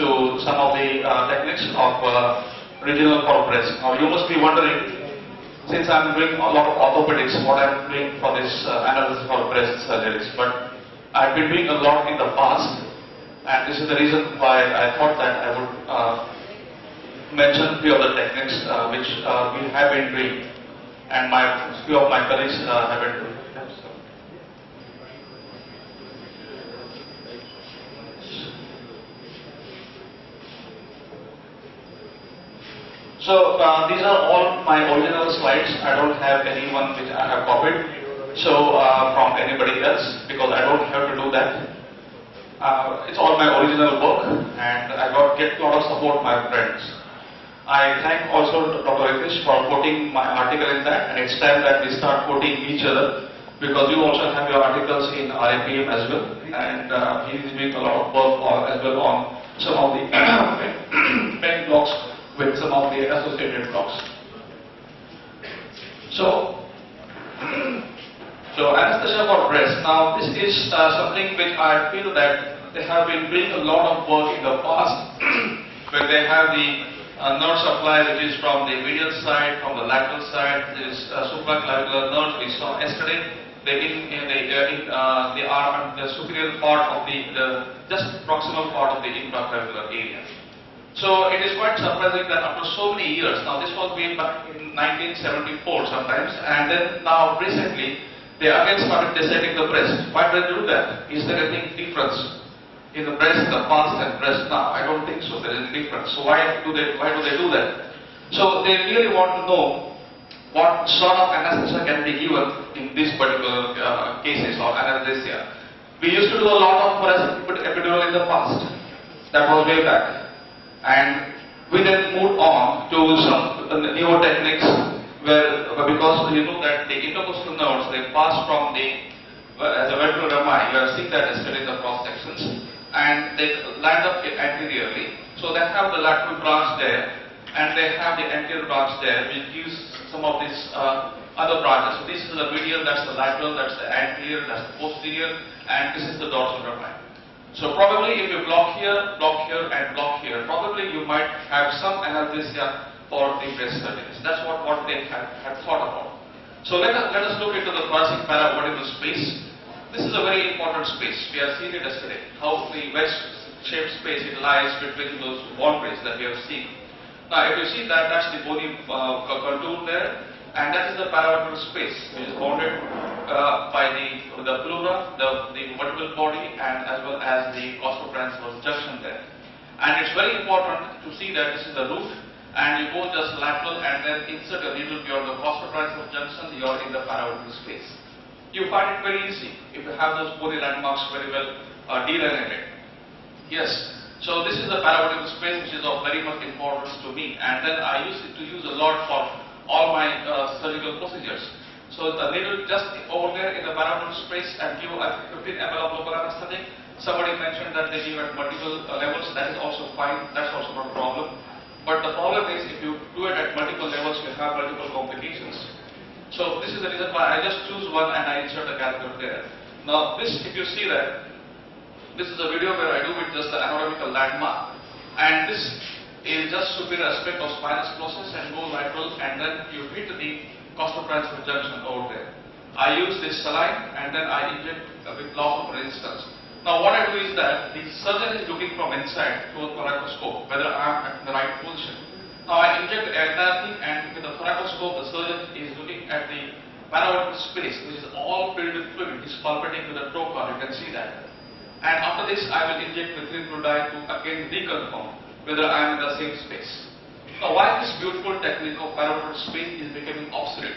to some of the techniques of regional for breast. Now you must be wondering, since I'm doing a lot of orthopedics, what I'm doing for this analysis for breast surgeries. But I've been doing a lot in the past, and this is the reason why I thought that I would mention a few of the techniques which we have been doing, and few of my colleagues have been doing. So these are all my original slides. I don't have any one which I have copied from anybody else, because I don't have to do that. It's all my original work, and I get a lot of support from my friends. I thank also Dr. Ritesh for quoting my article in that, and it's time that we start quoting each other, because you also have your articles in RAPM as well, and he is doing a lot of work as well on some of the pen blocks with some of the associated blocks. So anesthesia for breast. Now this is something which I feel that they have been doing a lot of work in the past, where they have the nerve supply which is from the medial side, from the lateral side. There is supraclavicular nerve we saw yesterday. The arm and the superior part of the just proximal part of the intraclavicular area. So it is quite surprising that after so many years, now this was way back in 1974 sometimes, and then now recently they again started dissecting the breast. Why do they do that? Is there any difference in the breast in the past and breast now? I don't think so. There is a difference. So why do they do that? So they really want to know what sort of anesthesia can be given in these particular cases of analgesia. We used to do a lot of epidural in the past. That was way back. And we then moved on to some newer techniques where, because you know that the intercostal nerves, they pass from as a vertebral rami, you have seen that yesterday in the cross sections, and they land up anteriorly. So they have the lateral branch there, and they have the anterior branch there, which gives some of these other branches. So this is the medial, that's the lateral, that's the anterior, that's the posterior, and this is the dorsal rami. So probably if you block here, and block here, probably you might have some analgesia for the breast surgeries. That's what they had thought about. So let us look into the thoracic paravertebral space. This is a very important space. We have seen it yesterday, how the wedge-shaped space it lies between those boundaries that we have seen. Now if you see that, that's the bony contour there, and that is the paravertebral space, which is bounded by the pleura, the vertebral body, and as well as the costotransverse junction there. And it's very important to see that this is the root, and you go just lateral and then insert a needle beyond the costotransverse junction, you are in the paravertebral space. You find it very easy if you have those bony landmarks very well delineated. Yes. So this is the paravertebral space, which is of very much importance to me, and then I used it to use a lot for all my surgical procedures. So the needle just over there in the paravertebral space and give 15 ml of local anesthetic. Somebody mentioned that they give at multiple levels. That is also fine. That's also not a problem. But the problem is if you do it at multiple levels, you have multiple complications. So this is the reason why I just choose one and I insert a catheter there. Now this, if you see that, this is a video where I do with just the anatomical landmark, and this is just superior aspect of spinous process and go lateral, and then you hit the costotransverse junction over there. I use this saline and then I inject with loss of resistance. Now what I do is that the surgeon is looking from inside through a thoracoscope, whether I am at the right position. Now I inject the entire thing, and with the thoracoscope the surgeon is looking at the paravertebral space, which is all filled with fluid. He's palpating with the trocar, you can see that. And after this I will inject methylphenidate to again reconfirm whether I am in the same space. Now why this beautiful technique of paravertebral space is becoming obsolete?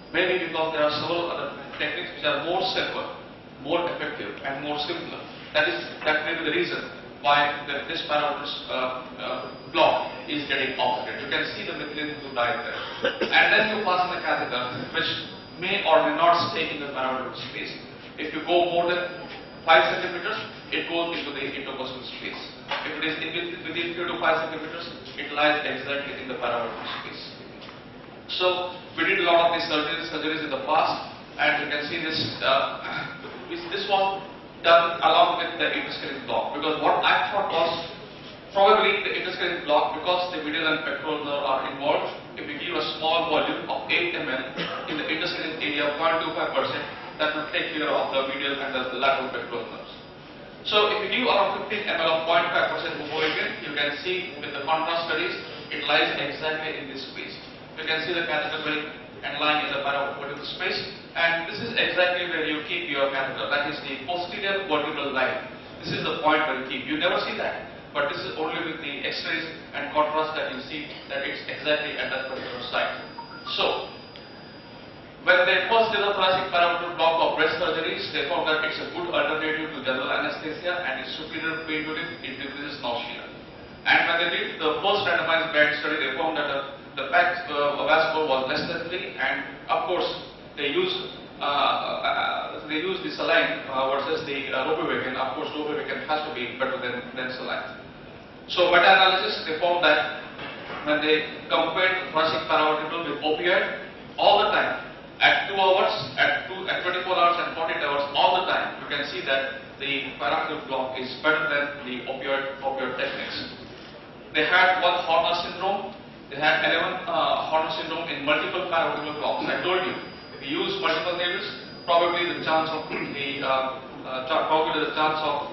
Maybe because there are several other techniques which are more simpler, more effective and more simpler. That may be the reason why this paravertebral block is getting obsolete. You can see the methylphenidate there. And then you pass in the catheter, which may or may not stay in the paravertebral space. If you go more than 5 centimeters, it goes into the intercostal space. If it is within 3 to 5 centimeters, it lies exactly in the paravertebral space. So we did a lot of these surgeries in the past, and you can see this. This was done along with the interscalene block, because what I thought was Probably the interscalene block, because the medial and pectoral nerve are involved. If we give a small volume of 8 ml in the interscalene area, 0.25%, that will take care of the medial and the lateral pectoral nerves. So if you give around 15 ml of 0.5% bupropion, you can see with the contrast studies, it lies exactly in this space. You can see the catheter going and lying in the paravertebral space, and this is exactly where you keep your catheter. That is the posterior vertebral line. This is the point where you keep. You never see that, but this is only with the X-rays and contrast that you see that it's exactly at that particular site. So when they first did the thoracic paravertebral block of breast surgeries, they found that it's a good alternative to general anesthesia and it's superior pain relief, it decreases nausea. And when they did the first randomized blind study, they found that the PAC vascular was less than 3, and of course they used the saline versus the ropivacaine. Of course, ropivacaine has to be better than saline. So meta-analysis, they found that when they compared thoracic paravertebral with opioid, all the time, at 2 hours, at 24 hours and 48 hours, all the time, you can see that the paravertebral block is better than the opioid techniques. They had one Horner syndrome. They had 11 Horner syndrome in multiple paravertebral blocks. I told you, if you use multiple needles, probably the chance of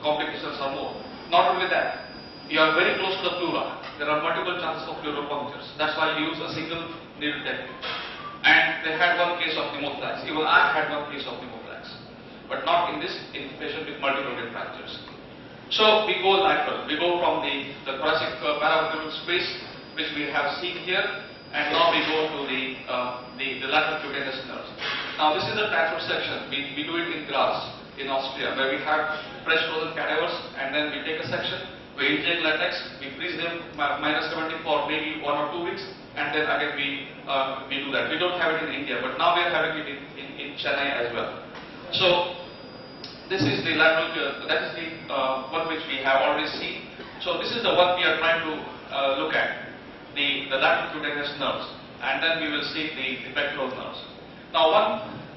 complications are more. Not only that, you are very close to the pleura. There are multiple chances of pleural punctures. That's why you use a single needle technique. And they had one case of pneumothorax. Even I had one case of pneumothorax, but not in this patient with multiple rib fractures. So we go lateral. We go from the thoracic paravertebral space, which we have seen here, and now we go to the lateral cutaneous nerves. Now this is the transfer section. We do it in Graz, in Austria, where we have fresh frozen cadavers, and then we take a section, we inject latex, we freeze them -70 for maybe 1 or 2 weeks, and then again we do that. We don't have it in India, but now we are having it in Chennai as well. So this is the lateral, that is the one which we have already seen. So this is the one we are trying to look at, the lateral cutaneous nerves, and then we will see the pectoral nerves. Now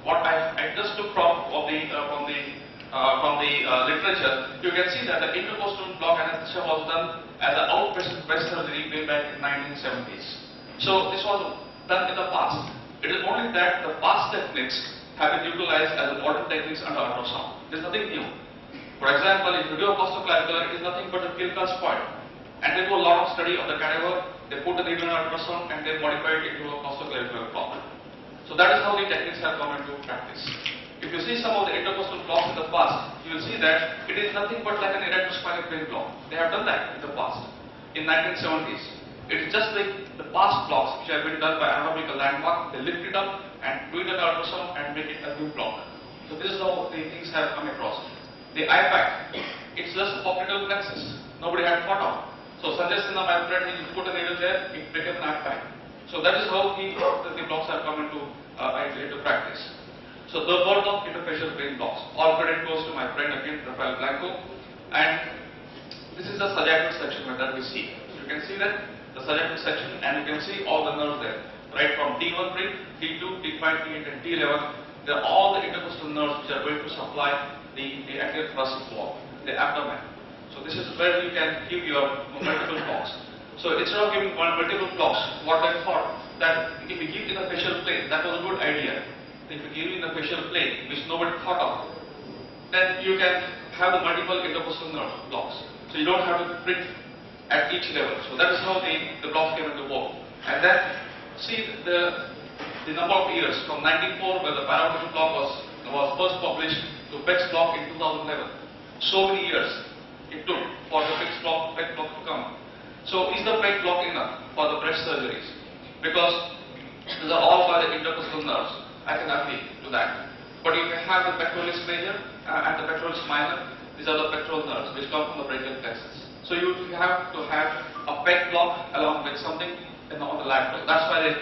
what I just took from the literature, you can see that the intercostal block anesthesia was done as an outpatient breast surgery way back in 1970s. So this was done in the past. It is only that the past techniques have been utilized as modern techniques under ultrasound. There is nothing new. For example, in videocostoclavicular, it is nothing but a clinical point. And they do a lot of study of the cadaver, they put the needle in ultrasound and they modify it into a costoclavicular block. So that is how the techniques have come into practice. If you see some of the intercostal blocks in the past, you will see that it is nothing but like an erectospinal plane block. They have done that in the past, in 1970s. It is just like the past blocks which have been done by anatomical landmark. They lift it up and do it in ultrasound and make it a new block. So this is how the things have come across. The IPAC, it's just a popliteal plexus. Nobody had thought of. So Sanjay Sinha, my friend, he put a needle there, it became an IPAC. So that is how the blocks have come into practice. So the birth of interfacial brain blocks. All credit goes to my friend again, Rafael Blanco. And this is the sagittal section that we see. You can see that the sagittal section, and you can see all the nerves there, right from T1 ring, T2, T5, T8, and T11. They're all the intercostal nerves which are going to supply the anterior thoracic wall, the abdomen. So this is where you can give your multiple blocks. So instead of giving multiple blocks, what I thought that if we give in the facial plane, that was a good idea. If you give in the facial plane, which nobody thought of, then you can have the multiple intercostal nerve blocks. So you don't have to prick at each level. So that is how the blocks came into work. And then see the number of years from 1994, where the paravertebral block was first published, to Beck's block in 2011. So many years it took for the Beck block to come. So is the Beck block enough for the breast surgeries? Because these are all by the intercostal nerves. I can agree to that. But you can have the pectoralis major and the pectoralis minor. These are the pectoral nerves which come from the brachial plexus. So you have to have a pec block along with something on the lateral. That's why they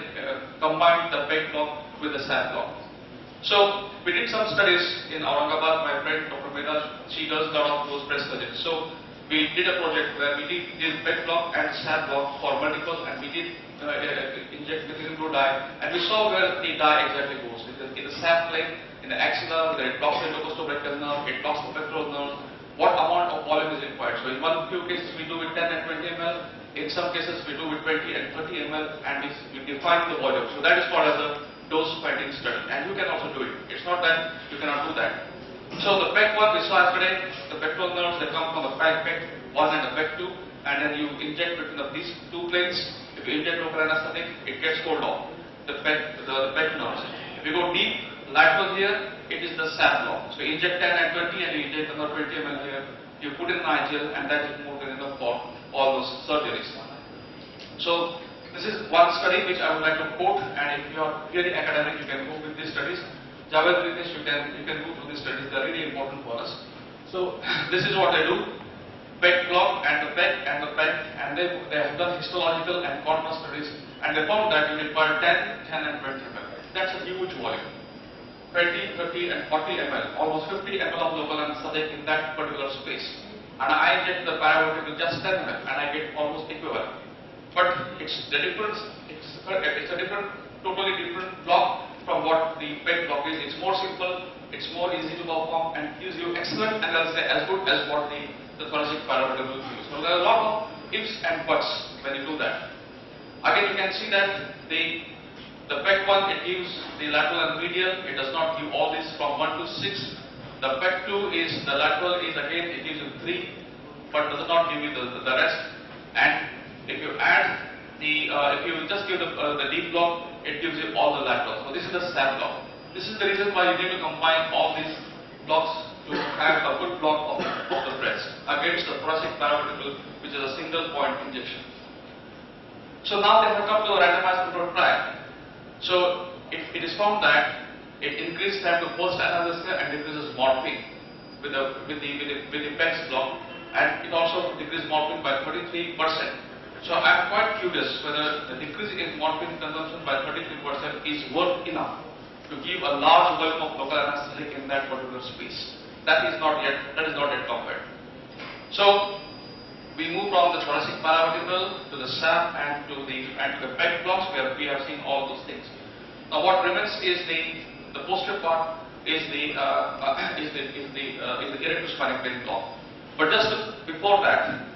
combined the pec block with the SAP block. So we did some studies in Aurangabad. My friend Dr. Meda, she does a lot of those breast surgeries. So we did a project where we did pec block and SAP block for multiple, and we did inject methylene blue dye, and we saw where the dye exactly goes. In the SAP plane, in the axilla, where it blocks the intercostal brachial nerve, it blocks the pectoral nerve, what amount of volume is required. So in one few cases we do with 10 and 20 ml, in some cases we do with 20 and 30 ml, and we define the volume. So that is called as a dose finding study, and you can also do it. It's not that you cannot do that. So the PEG 1 we saw yesterday, the pectoral nerves, they come from the PEG 1 and the PEG 2, and then you inject between these two planes. If you inject local anesthetic, it gets cooled off, the PEG nerves. If you go deep, lateral here, it is the SAP block. So you inject 10 and 20 and you inject another 20 ml here, you put in an IGL, and that is more than enough for all those surgeries. So this is one study which I would like to quote, and if you are really academic, you can go with these studies. Javed Ritesh, you can go through these studies, they are really important for us. So this is what they do, PEG block and the PEG and the PEG, and they have done histological and contrast studies, and they found that you require 10, 10 and 20 ml. That's a huge volume. 20, 30 and 40 ml, almost 50 ml of local anesthetic in that particular space. And I inject the parameter with just 10 ml and I get almost equivalent. But it's the difference, it's a different, totally different block from what the PEG block is. It's more simple, it's more easy to perform, and gives you excellent analysis as good as what the thoracic parameter will give. So there are a lot of ifs and buts when you do that. Again, you can see that the PEG 1, it gives the lateral and medial, it does not give all this from 1 to 6. The PEG 2 is, the lateral is again, it gives you 3, but does not give you the rest. And if you add if you just give the deep block, it gives you all the lateral. So this is the SAP block. This is the reason why you need to combine all these blocks to have a good block of the breast against the thoracic paravertebral, which is a single point injection. So now they have come to a randomized controlled trial. So it is found that it increases time to post analgesia and decreases morphine with the PEG's block, and it also decreases morphine by 33%. So I am quite curious whether the decrease in morphine consumption by 33% is worth enough to give a large volume of local anesthetic in that particular space. That is not yet compared. So we move from the thoracic paravertebral to the SAP and to the PEG blocks, where we have seen all those things. Now what remains is the posterior part is the erectus spinae plane block. But just before that,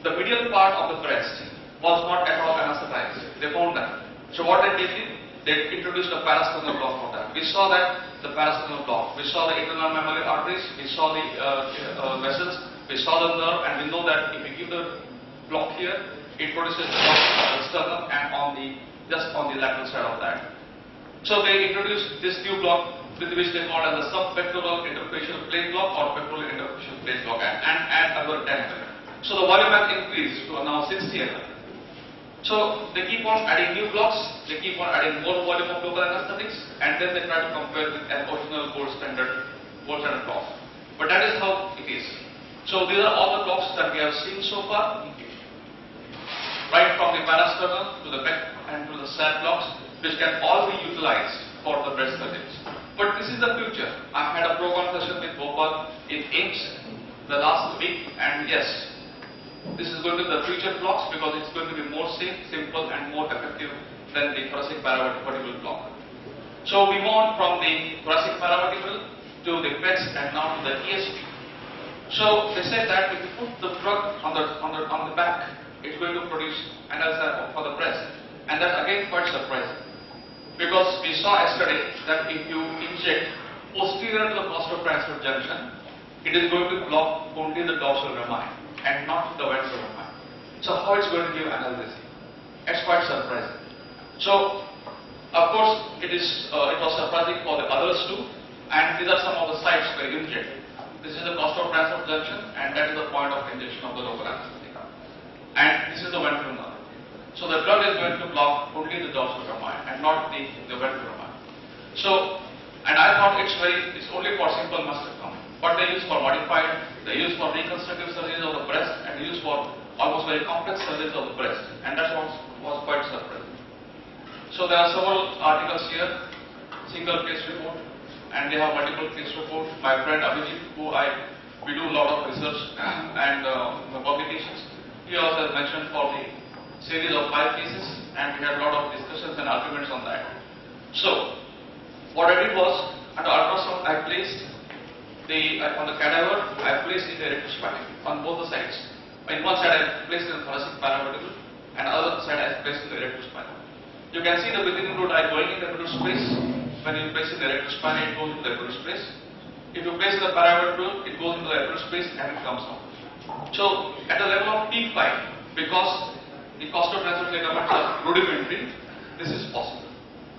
the medial part of the breast was not at all anesthetized. They found that. So what they did, they introduced a parasternal block for that. We saw that the parasternal block. We saw the internal mammary arteries. We saw the vessels. We saw the nerve, and we know that if we give the block here, it produces the block on the sternum and just on the lateral side of that. So they introduced this new block, with which they call as the subpectoral interfacial plane block or pectoral interfacial plane block, and add another 10 ml. So the volume has increased to now 60 ml. So they keep on adding new blocks, they keep on adding more volume of local anesthetics, and then they try to compare with an original gold standard block. But that is how it is. So these are all the blocks that we have seen so far, right from the parasternal to the PEG and to the SAP blocks, which can all be utilized for the breast surgeries. But this is the future. I had a program session with Gopal in AIMS the last week, and yes, this is going to be the future blocks because it's going to be more safe, simple and more effective than the thoracic paravertebral block. So we move on from the thoracic paravertebral to the PEGs and now to the ESP. So they said that if you put the drug on the back, it's going to produce analgesia for the breast, and that's again quite surprising. Because we saw yesterday that if you inject posterior to the costotransfer junction, it is going to block only the dorsal rami and not the ventral rami. So how it's going to give analgesia? It's quite surprising. So of course it was surprising for the others too, and these are some of the sites where you inject. This is the costotransfer junction, and that is the point of injection of the local anesthetic. And this is the ventral nerve. So the drug is going to block only the dorsal rami and not the ventral rami. So, and I thought it's only for simple mastectomy, but they use for modified, they use for reconstructive surgeries of the breast, and they use for almost very complex surgeries of the breast, and that was quite surprising. So there are several articles here, single case report, and they have multiple case reports. My friend Abhijit, we do a lot of research and publications, he also has mentioned for the series of 5 cases, and we had a lot of discussions and arguments on that. So what I did was, under ultrasound I placed on the cadaver, I placed in the electrospinal on both the sides. In one side I placed in the thoracic paravertebral, and other side I placed in the electrospinal. You can see the breathing fluid going in the middle space. When you place in the electrospinal, it goes into the middle space. If you place in the paravertebral, it goes into the middle space and it comes out. So at the level of T5, because the costotransverse ligaments are rudimentary, this is possible.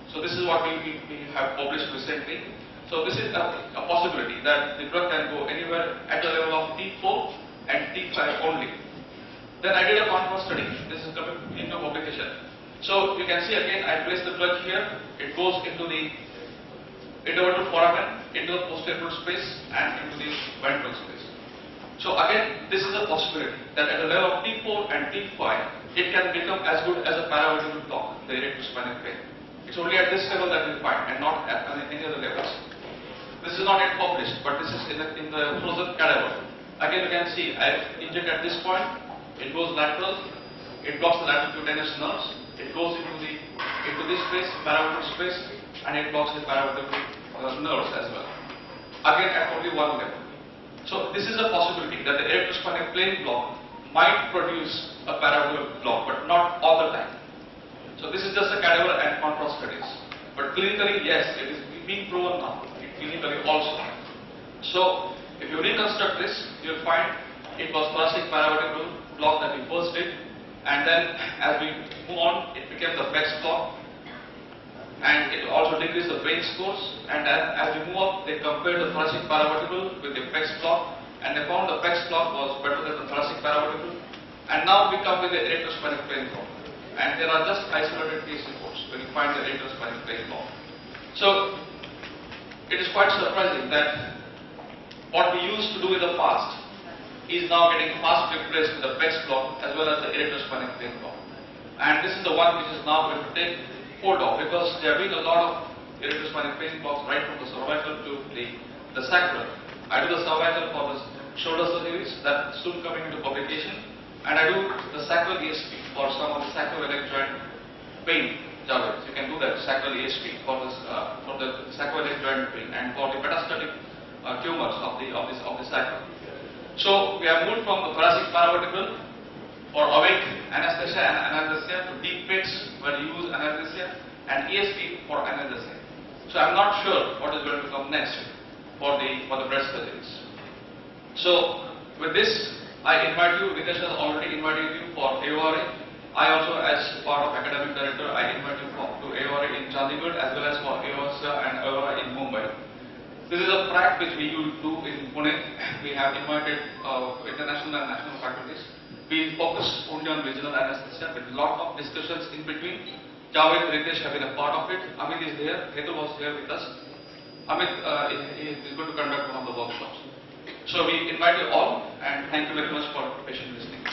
So this is what we have published recently. So this is a possibility that the drug can go anywhere at the level of T4 and T5 only. Then I did a contrast study. This is coming into publication. So you can see again, I place the drug here. It goes into the intervertebral foramen, into the posterior space, and into the ventral space. So again, this is a possibility that at the level of T4 and T5, it can become as good as a paravertebral block, the erectospinal plane. It's only at this level that we find, and not at any other levels. This is not yet published, but this is in the frozen cadaver. Again, you can see I inject at this point. It goes lateral. It blocks the lateral cutaneous nerves. It goes into this space, paravertebral space, and it blocks the paravertebral nerves as well. Again, at only one level. So this is a possibility that the erectospinal plane block might produce a paravertebral block, but not all the time. So this is just a cadaver and contrast studies. But clinically, yes, it is being proven now. Clinically also. So if you reconstruct this, you'll find it was thoracic paravertebral block that we first did, and then as we move on, it became the Beck's block, and it also decreased the brain scores. And as we move up, they compared the thoracic paravertebral with the Beck's block, and they found the Beck's block was better than the thoracic paravertebral. And now we come with the erectospinal plane block, and there are just isolated case reports when you find the erectospinal plane block. So it is quite surprising that what we used to do in the past is now getting fast replaced with the Beck's block as well as the erectospinal plane block. And this is the one which is now going to take hold of, because there have been a lot of erectospinal plane blocks right from the cervical to the sacral. I do the cervical for the shoulder surgeries, that's soon coming into publication, and I do the sacral ESP for some of the sacroiliac joint pain. You can do that sacral ESP for the sacroiliac joint pain and for the metastatic tumors of the sacrum. So we have moved from the thoracic paravertebral for awake anesthesia and analgesia to deep pits where you use analgesia and ESP for analgesia. So I'm not sure what is going to come next for the breast surgeries. So with this, I invite you. Ritesh has already invited you for AORA. I also, as part of academic director, I invite you to AORA in Chandigarh as well as for AOSA and AORA in Mumbai. This is a track which we do in Pune. We have invited international and national faculties. We focus only on regional anesthesia with a lot of discussions in between. Javed, Ritesh have been a part of it. Amit is there. Hetal was here with us. Amit is going to conduct one of the workshops. So we invite you all, and thank you very much for patient listening.